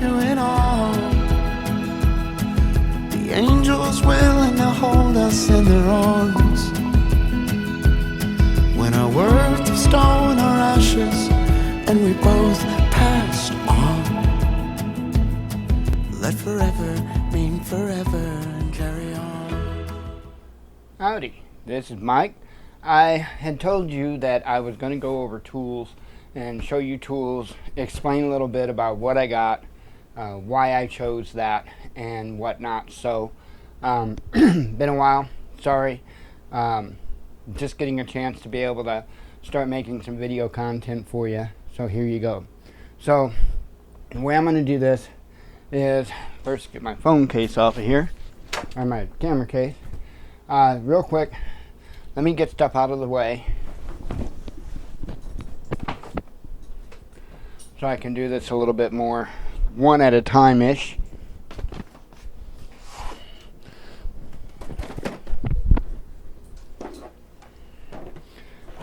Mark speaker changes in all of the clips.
Speaker 1: you in all. The angels willing to hold us in their arms. When our worth of stone are ashes and we both passed on. Let forever mean forever and carry on.
Speaker 2: Howdy, this is Mike. I had told you that I was going to go over tools and show you tools, explain a little bit about what I got, why I chose that, and whatnot. So, been a while, sorry. Just getting a chance to be able to start making some video content for you. So here you go. So, the way I'm going to do this is first get my phone case off of here, or my camera case. Real quick, let me get stuff out of the way so I can do this a little bit more one at a time-ish.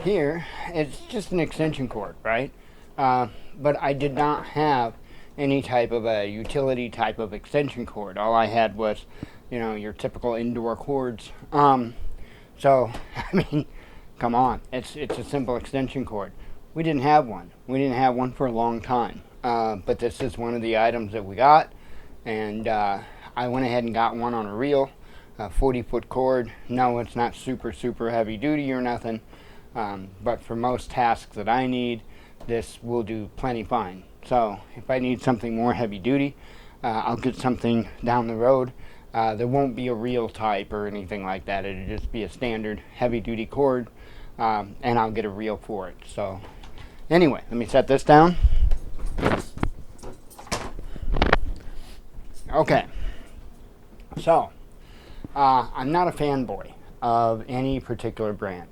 Speaker 2: Here, it's just an extension cord, right? But I did not have any type of a utility type of extension cord. All I had was, you know, your typical indoor cords. So, I mean, come on, it's a simple extension cord. We didn't have one. We didn't have one for a long time. But this is one of the items that we got, and I went ahead and got one on a reel, a 40-foot cord. No, it's not super heavy duty or nothing, but for most tasks that I need, this will do plenty fine. So if I need something more heavy duty, I'll get something down the road. There won't be a reel type or anything like that. It'll just be a standard heavy duty cord, and I'll get a reel for it. So anyway, let me set this down. Okay, so I'm not a fanboy of any particular brand,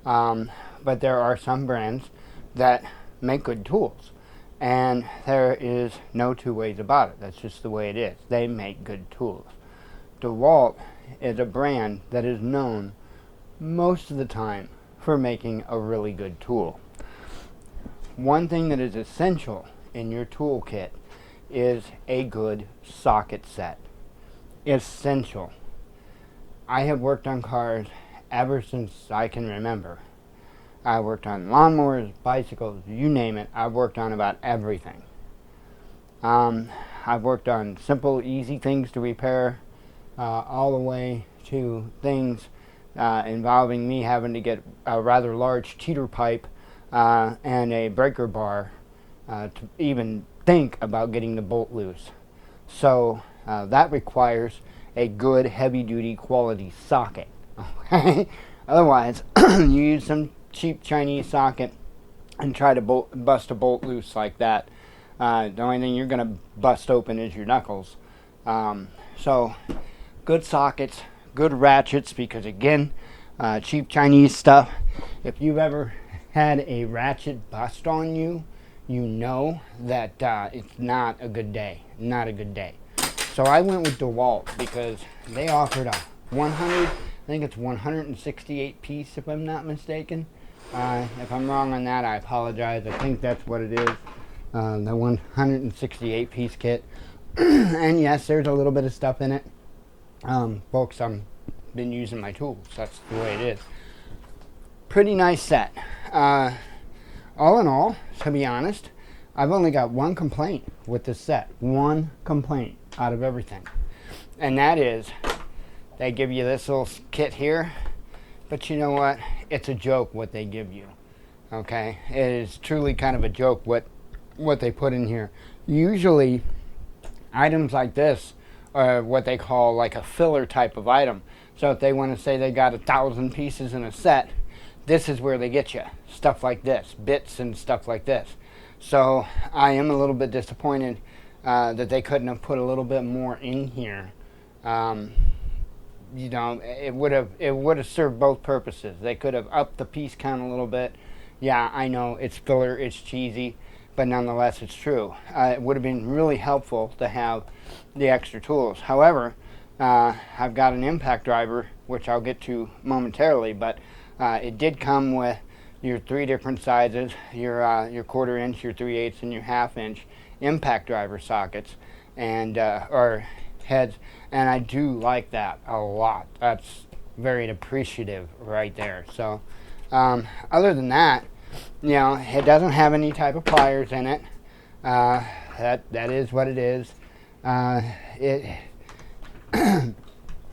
Speaker 2: but there are some brands that make good tools, and there is no two ways about it. That's just the way it is. They make good tools. DeWalt is a brand that is known most of the time for making a really good tool. One thing that is essential in your toolkit is a good socket set. Essential. I have worked on cars ever since I can remember. I worked on lawnmowers, bicycles, you name it. I've worked on about everything. I've worked on simple, easy things to repair, all the way to things involving me having to get a rather large cheater pipe and a breaker bar to even think about getting the bolt loose. So that requires a good heavy-duty quality socket. Okay? Otherwise, you use some cheap Chinese socket and try to bust a bolt loose like that. The only thing you're going to bust open is your knuckles. So good sockets, good ratchets, because again, cheap Chinese stuff. If you've ever had a ratchet bust on you, you know that it's not a good day. Not a good day. So I went with DeWalt because they offered a 168 piece, if I'm not mistaken. If I'm wrong on that, I apologize. I think that's what it is. The 168 piece kit. And yes, there's a little bit of stuff in it. Folks, I've been using my tools. That's the way it is. Pretty nice set. All in all, to be honest, I've only got one complaint with this set. One complaint out of everything. And that is, they give you this little kit here, but you know what? It's a joke what they give you. Okay? It is truly kind of a joke what they put in here. Usually, items like this are what they call like a filler type of item. So if they want to say they got 1,000 pieces in a set, this is where they get you. Stuff like this, bits and stuff like this. So I am a little bit disappointed that they couldn't have put a little bit more in here. You know, it would have served both purposes. They could have upped the piece count a little bit. Yeah, I know it's filler, it's cheesy, but nonetheless it's true. It would have been really helpful to have the extra tools. However, I've got an impact driver, which I'll get to momentarily, but it did come with your 3 different sizes, your 1/4 inch, your 3/8, and your 1/2 inch, impact driver sockets and or heads, and I do like that a lot. That's very appreciative right there. So other than that, you know, it doesn't have any type of pliers in it. That is what it is.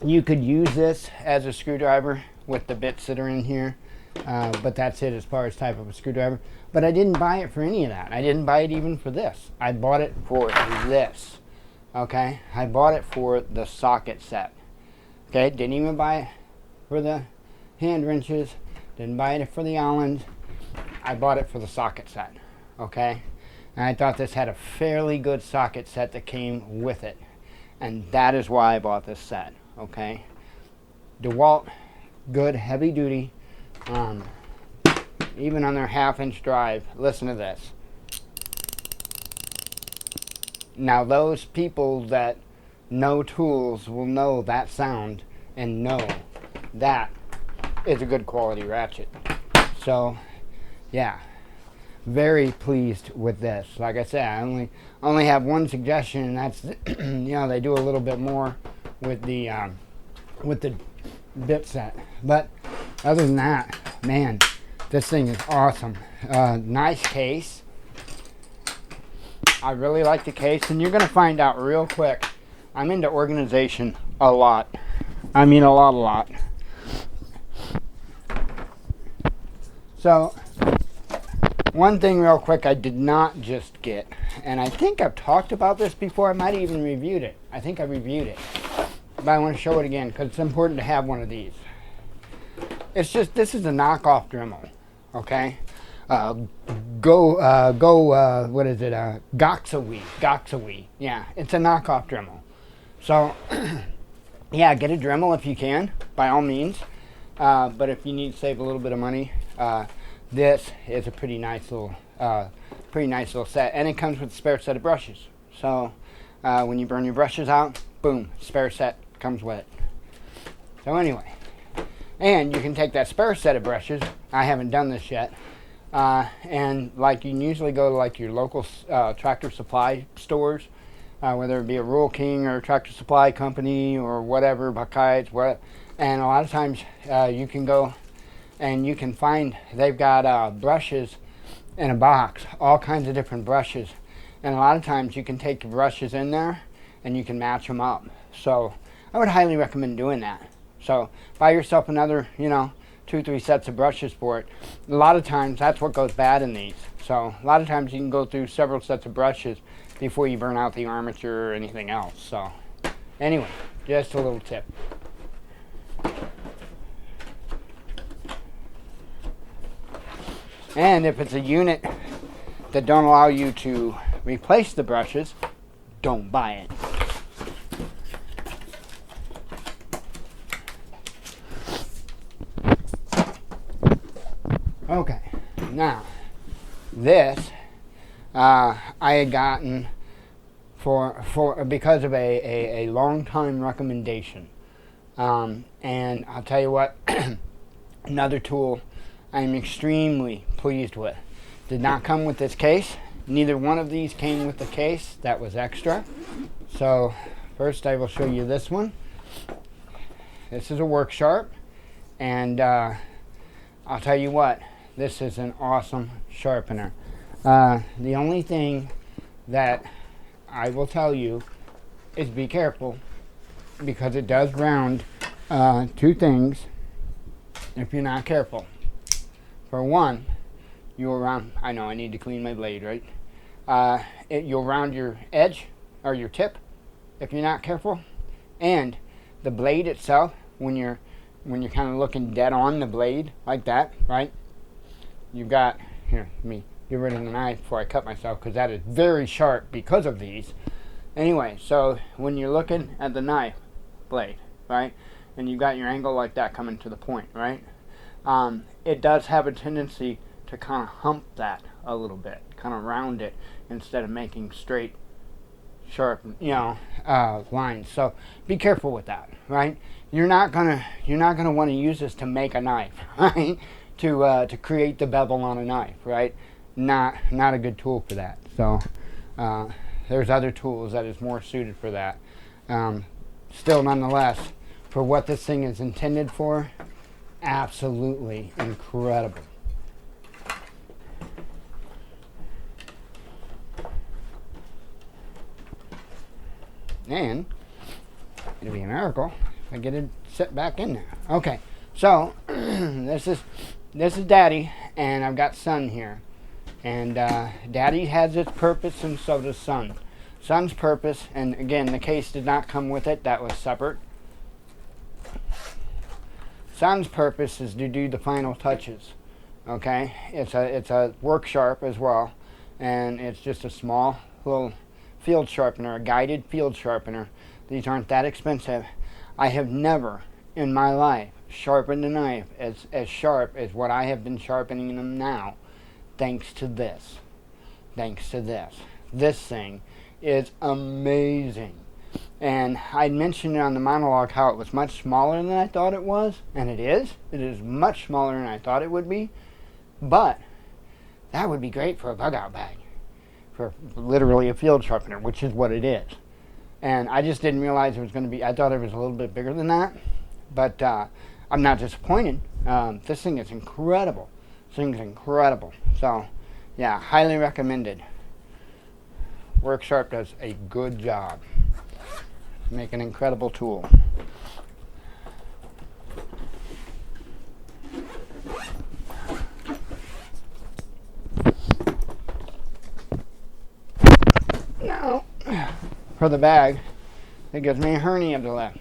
Speaker 2: You could use this as a screwdriver with the bits that are in here, but that's it as far as type of a screwdriver. But I didn't buy it for any of that. I didn't buy it even for this. I bought it for this. Okay, I bought it for the socket set. Okay, didn't even buy it for the hand wrenches. Didn't buy it for the Allens. I bought it for the socket set. Okay, and I thought this had a fairly good socket set that came with it, and that is why I bought this set. Okay, DeWalt, good heavy duty. Even on their 1/2-inch drive, listen to this. Now those people that know tools will know that sound and know that is a good quality ratchet. So yeah, very pleased with this. Like I said, I only have one suggestion, and that's you know, they do a little bit more with the bit set. But other than that, man, this thing is awesome. Nice case. I really like the case, and you're going to find out real quick. I'm into organization a lot. I mean a lot. So, one thing real quick I did not just get, and I think I've talked about this before. I might have even reviewed it. I think I reviewed it. But I want to show it again because it's important to have one of these. It's just, this is a knockoff Dremel. Okay? What is it? Goxawi. Yeah, it's a knockoff Dremel. So, yeah, get a Dremel if you can, by all means. But if you need to save a little bit of money, this is a pretty nice little set, and it comes with a spare set of brushes. So, when you burn your brushes out, boom, spare set comes with it. So anyway, and you can take that spare set of brushes. I haven't done this yet. And like you can usually go to like your local tractor supply stores, whether it be a Rural King or a Tractor Supply Company or whatever, Buckeyes, what. And a lot of times you can go and you can find they've got brushes in a box, all kinds of different brushes. And a lot of times you can take the brushes in there and you can match them up. So I would highly recommend doing that. So buy yourself another, 2-3 sets of brushes for it. A lot of times that's what goes bad in these. So a lot of times you can go through several sets of brushes before you burn out the armature or anything else. So anyway, just a little tip. And if it's a unit that don't allow you to replace the brushes, don't buy it. Okay, now this I had gotten for because of a long time recommendation, and I'll tell you what, another tool I'm extremely pleased with. Did not come with this case. Neither one of these came with the case. That was extra. So first I will show you this one. This is a Work Sharp, and I'll tell you what, this is an awesome sharpener. The only thing that I will tell you is be careful, because it does round two things if you're not careful. For one, you'll round, I know I need to clean my blade, right? You'll round your edge or your tip if you're not careful. And the blade itself, when you're kind of looking dead on the blade like that, right? You've got, here, let me get rid of the knife before I cut myself, because that is very sharp because of these. Anyway, so when you're looking at the knife blade, right, and you've got your angle like that coming to the point, right, it does have a tendency to kind of hump that a little bit, kind of round it instead of making straight, sharp, lines. So be careful with that, right? You're not gonna want to use this to make a knife, right? To create the bevel on a knife, right? Not a good tool for that. So There's other tools that is more suited for that. Still, nonetheless, for what this thing is intended for, absolutely incredible. And it'll be a miracle if I get it set back in there. Okay, so this is Daddy, and I've got Son here. And Daddy has its purpose, and so does Son. Son's purpose, and again, the case did not come with it. That was separate. Son's purpose is to do the final touches. Okay, it's a work sharp as well, and it's just a small little field sharpener, a guided field sharpener. These aren't that expensive. I have never in my life sharpened a knife as sharp as what I have been sharpening them now, thanks to this. Thanks to this. This thing is amazing. And I mentioned it on the monologue how it was much smaller than I thought it was, and it is. It is much smaller than I thought it would be, but that would be great for a bug out bag, for literally a field sharpener, which is what it is. And I just didn't realize it was going to be, I thought it was a little bit bigger than that, but I'm not disappointed. This thing is incredible. This thing's incredible. So, yeah, highly recommended. Work Sharp does a good job. Make an incredible tool. Now, for the bag, it gives me a hernia to lift.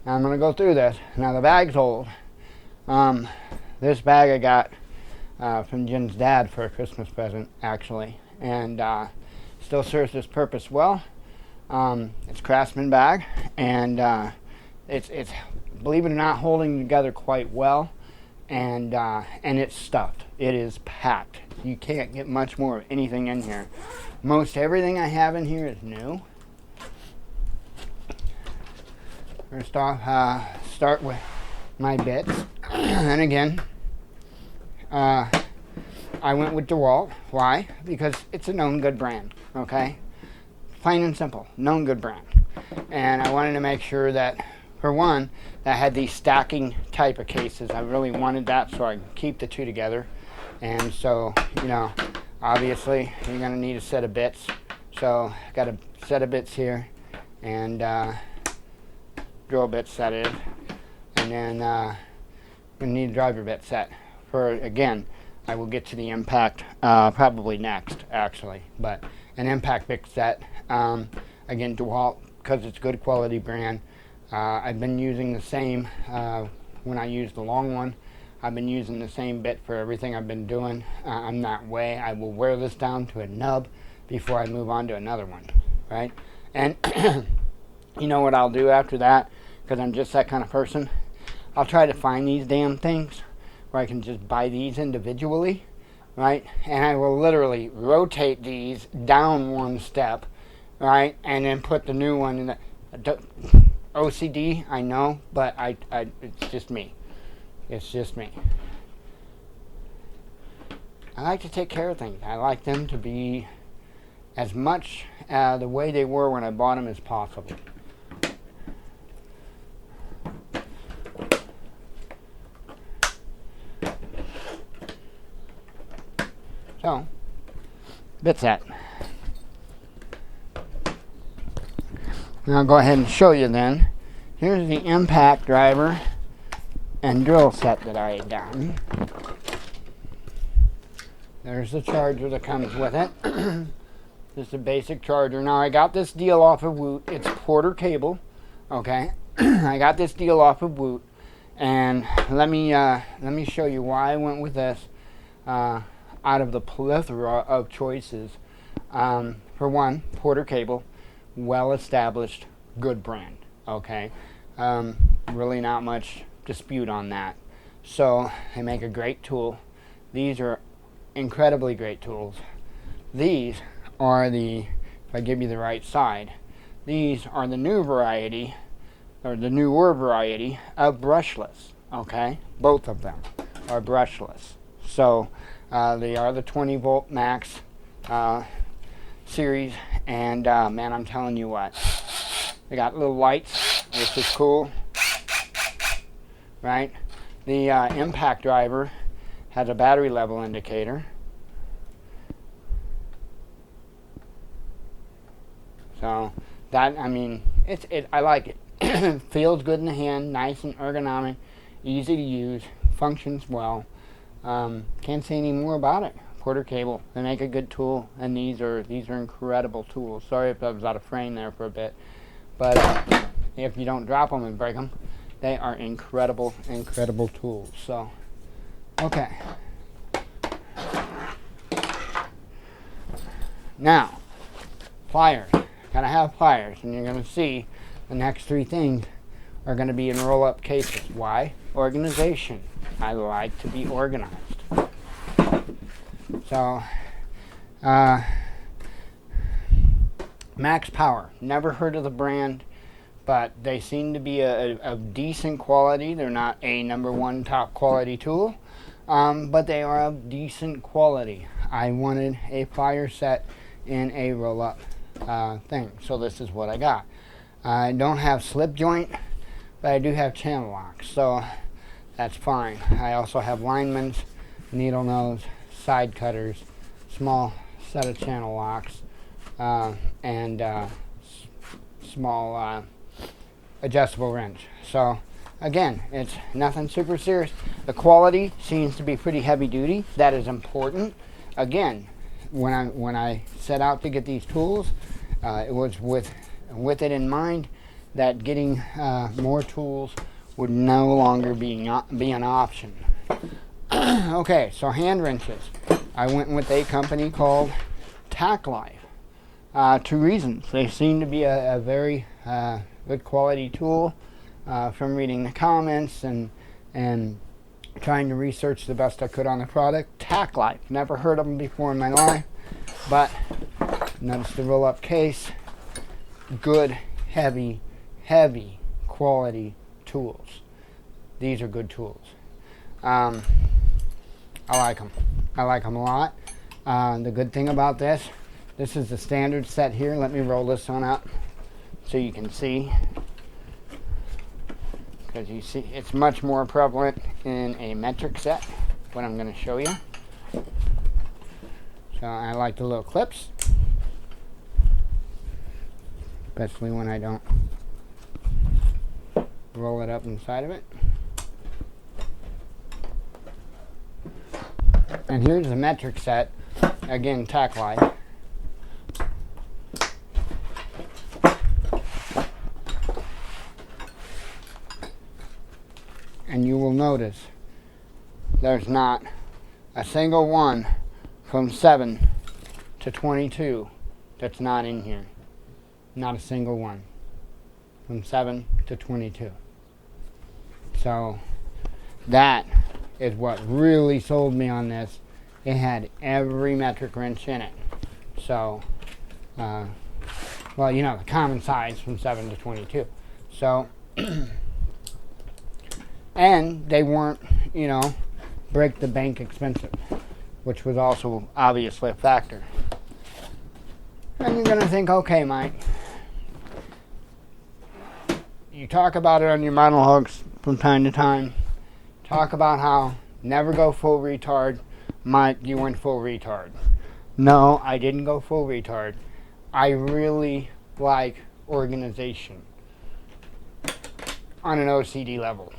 Speaker 2: Now I'm going to go through this. Now the bag's old. This bag I got from Jen's dad for a Christmas present, actually, and still serves its purpose well. It's Craftsman bag, and it's believe it or not holding together quite well, and it's stuffed. It is packed. You can't get much more of anything in here. Most everything I have in here is new. First off, start with my bits, and again, I went with DeWalt. Why? Because it's a known good brand. Okay. Plain and simple, known good brand. And I wanted to make sure that, for one, that I had these stacking type of cases. I really wanted that so I can keep the two together. And so, you know, obviously you're going to need a set of bits. So I got a set of bits here, and drill bit set in. And then going to need a driver bit set. For, again, I will get to the impact probably next, actually. But an impact bit set. Again, DeWalt, because it's a good quality brand. I've been using the same, when I use the long one, I've been using the same bit for everything I've been doing. I'm that way. I will wear this down to a nub before I move on to another one, right? And you know what I'll do after that, because I'm just that kind of person? I'll try to find these damn things where I can just buy these individually, right? And I will literally rotate these down one step, right? And then put the new one in the OCD, I know, but it's just me. It's just me. I like to take care of things. I like them to be as much the way they were when I bought them as possible. So, bit set. Now I'll go ahead and show you then. Here's the impact driver and drill set that I had done. There's the charger that comes with it. Just a basic charger. Now I got this deal off of Woot. It's Porter cable. Okay. I got this deal off of Woot, and let me show you why I went with this. Out of the plethora of choices, for one, Porter cable, well established, good brand. Okay, really not much dispute on that. So they make a great tool. These are incredibly great tools. These are the, if I give you the right side, these are the new variety, or the newer variety of brushless. Okay, both of them are brushless. So they are the 20 volt max series, and man, I'm telling you what, they got little lights, which is cool, right? The impact driver has a battery level indicator. So that, I mean, I like it. Feels good in the hand, nice and ergonomic, easy to use, functions well. Can't say any more about it. Quarter cable, they make a good tool, and these are incredible tools. Sorry if I was out of frame there for a bit, but if you don't drop them and break them, they are incredible tools. So, okay. Now, pliers. Gotta have pliers, and you're gonna see the next three things are gonna be in roll-up cases. Why? Organization. I like to be organized. So, Max Power. Never heard of the brand, but they seem to be a decent quality. They're not a #1 top quality tool, but they are of decent quality. I wanted a plier set in a roll-up thing, so this is what I got. I don't have slip joint, but I do have channel locks, so that's fine. I also have lineman's, needle nose, side cutters, small set of channel locks, and small adjustable wrench. So again, it's nothing super serious. The quality seems to be pretty heavy duty. That is important. Again, when I set out to get these tools, it was with it in mind that getting more tools would no longer be an option. Okay, so hand wrenches. I went with a company called Tack Life. 2 reasons. They seem to be a very good quality tool. From reading the comments and trying to research the best I could on the product. Tack Life. Never heard of them before in my life, but notice the roll-up case. Good, heavy quality tools. These are good tools. I like them. I like them a lot. The good thing about this is the standard set here. Let me roll this one up so you can see. Because you see, it's much more prevalent in a metric set, what I'm going to show you. So I like the little clips, especially when I don't roll it up inside of it. And here's the metric set, again, Tack Life. And you will notice there's not a single one from 7 to 22 that's not in here. Not a single one from 7 to 22. So that is what really sold me on this. It had every metric wrench in it. So, well, you know, the common size from 7 to 22. So, and they weren't, you know, break the bank expensive, which was also obviously a factor. And you're going to think, okay, Mike, you talk about it on your model hooks from time to time. Talk about how never go full retard. Mike, you went full retard. No, I didn't go full retard. I really like organization on an OCD level.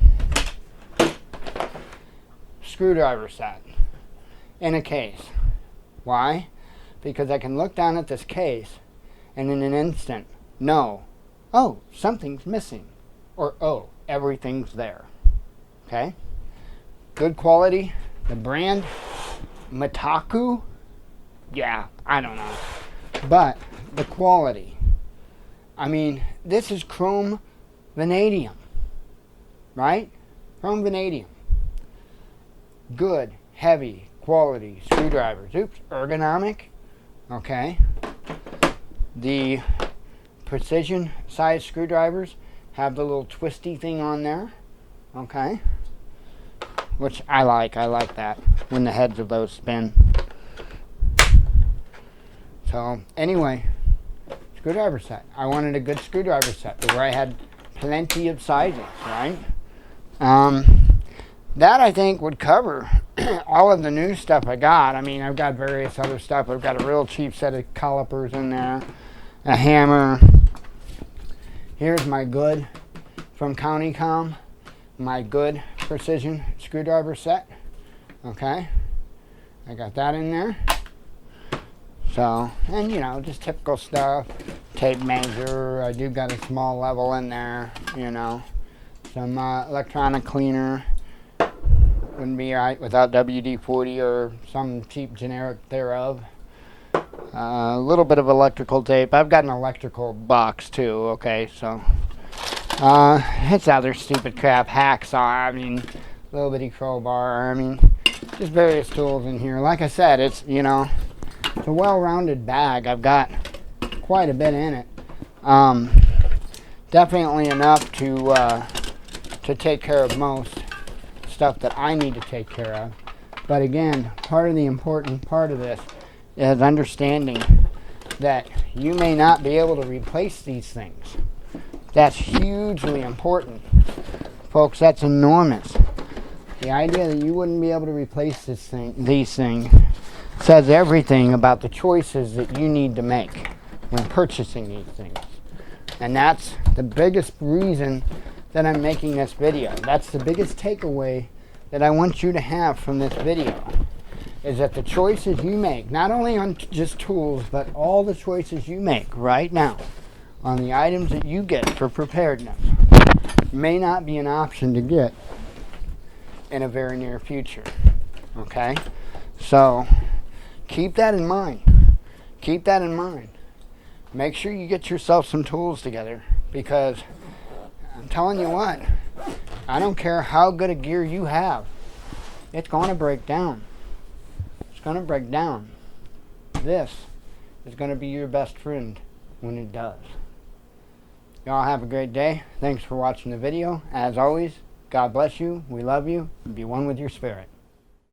Speaker 2: Screwdriver set in a case. Why? Because I can look down at this case and in an instant know, oh, something's missing, or oh, everything's there. Okay? Good quality. The brand, Mitaku? Yeah, I don't know. But the quality. I mean, this is chrome vanadium. Right? Chrome vanadium. Good, heavy, quality screwdrivers. Oops, ergonomic. Okay. The precision size screwdrivers have the little twisty thing on there. Okay. Which I like. I like that when the heads of those spin. So anyway, screwdriver set. I wanted a good screwdriver set where I had plenty of sizes, right? That I think would cover all of the new stuff I got. I mean, I've got various other stuff. I've got a real cheap set of calipers in there, a hammer. Here's my good from CountyCom, my good precision screwdriver set. Okay, I got that in there. So, and you know, just typical stuff. Tape measure. I do got a small level in there. You know, some electronic cleaner. Wouldn't be right without WD-40 or some cheap generic thereof. A little bit of electrical tape. I've got an electrical box too. Okay, so it's other stupid crap. Hacksaw. I mean, little bitty crowbar. I mean, just various tools in here. Like I said, it's, you know, it's a well-rounded bag. I've got quite a bit in it. Definitely enough to take care of most stuff that I need to take care of. But again, part of the important part of this is understanding that you may not be able to replace these things. That's hugely important. Folks, that's enormous. The idea that you wouldn't be able to replace these things says everything about the choices that you need to make when purchasing these things. And that's the biggest reason that I'm making this video. That's the biggest takeaway that I want you to have from this video, is that the choices you make, not only on just tools, but all the choices you make right now on the items that you get for preparedness may not be an option to get in a very near future. Okay? So keep that in mind. Keep that in mind. Make sure you get yourself some tools together, because I'm telling you what, I don't care how good a gear you have, it's going to break down. It's going to break down. This is going to be your best friend when it does. Y'all have a great day. Thanks for watching the video. As always, God bless you. We love you. Be one with your spirit.